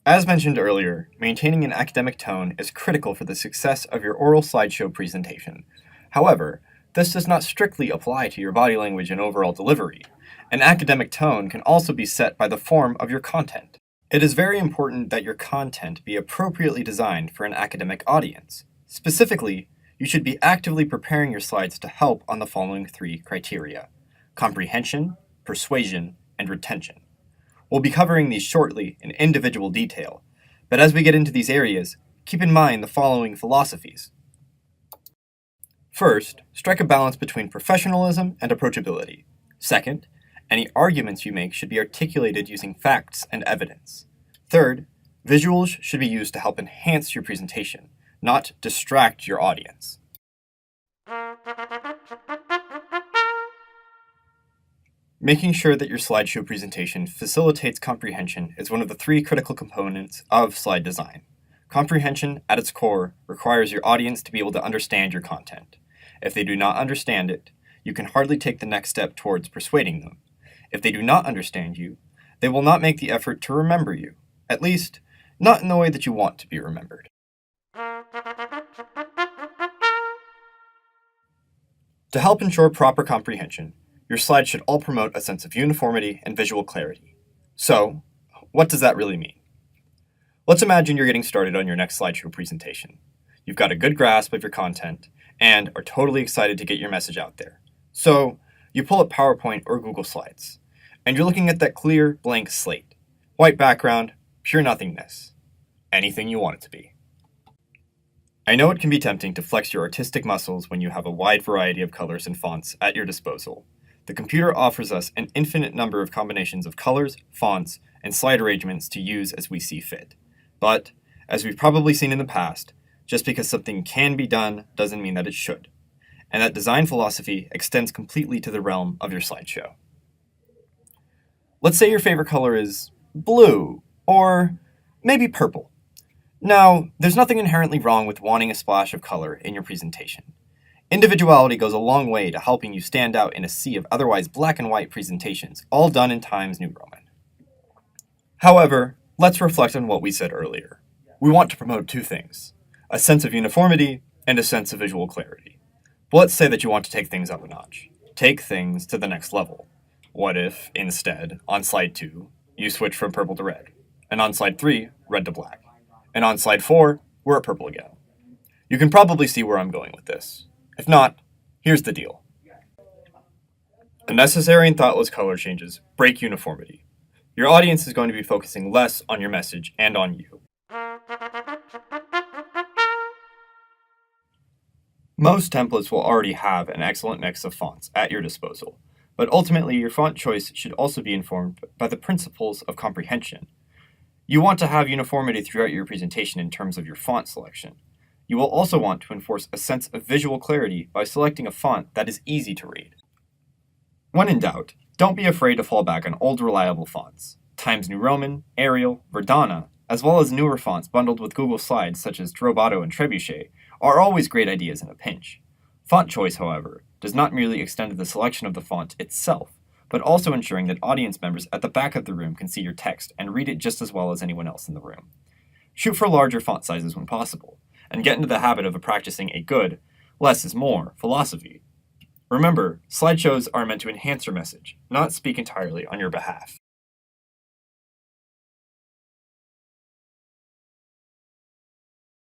As mentioned earlier, maintaining an academic tone is critical for the success of your oral slideshow presentation. However, this does not strictly apply to your body language and overall delivery. An academic tone can also be set by the form of your content. It is very important that your content be appropriately designed for an academic audience. Specifically, you should be actively preparing your slides to help on the following 3 criteria: comprehension, persuasion, and retention. We'll be covering these shortly in individual detail, but as we get into these areas, keep in mind the following philosophies. First, strike a balance between professionalism and approachability. Second, any arguments you make should be articulated using facts and evidence. Third, visuals should be used to help enhance your presentation, not distract your audience. Making sure that your slideshow presentation facilitates comprehension is one of the 3 critical components of slide design. Comprehension, at its core, requires your audience to be able to understand your content. If they do not understand it, you can hardly take the next step towards persuading them. If they do not understand you, they will not make the effort to remember you, at least, not in the way that you want to be remembered. To help ensure proper comprehension, your slides should all promote a sense of uniformity and visual clarity. So, what does that really mean? Let's imagine you're getting started on your next slideshow presentation. You've got a good grasp of your content and are totally excited to get your message out there. So, you pull up PowerPoint or Google Slides, and you're looking at that clear, blank slate. White background, pure nothingness. Anything you want it to be. I know it can be tempting to flex your artistic muscles when you have a wide variety of colors and fonts at your disposal. The computer offers us an infinite number of combinations of colors, fonts, and slide arrangements to use as we see fit. But, as we've probably seen in the past, just because something can be done doesn't mean that it should. And that design philosophy extends completely to the realm of your slideshow. Let's say your favorite color is blue, or maybe purple. Now, there's nothing inherently wrong with wanting a splash of color in your presentation. Individuality goes a long way to helping you stand out in a sea of otherwise black and white presentations, all done in Times New Roman. However, let's reflect on what we said earlier. We want to promote 2 things: a sense of uniformity and a sense of visual clarity. But let's say that you want to take things up a notch. Take things to the next level. What if, instead, on slide 2, you switch from purple to red, and on slide 3, red to black, and on slide 4, we're at purple again? You can probably see where I'm going with this. If not, here's the deal. Unnecessary and thoughtless color changes break uniformity. Your audience is going to be focusing less on your message and on you. Most templates will already have an excellent mix of fonts at your disposal, but ultimately your font choice should also be informed by the principles of comprehension. You want to have uniformity throughout your presentation in terms of your font selection. You will also want to enforce a sense of visual clarity by selecting a font that is easy to read. When in doubt, don't be afraid to fall back on old reliable fonts. Times New Roman, Arial, Verdana, as well as newer fonts bundled with Google Slides such as Drobato and Trebuchet, are always great ideas in a pinch. Font choice, however, does not merely extend to the selection of the font itself, but also ensuring that audience members at the back of the room can see your text and read it just as well as anyone else in the room. Shoot for larger font sizes when possible, and get into the habit of practicing a good, less is more philosophy. Remember, slideshows are meant to enhance your message, not speak entirely on your behalf.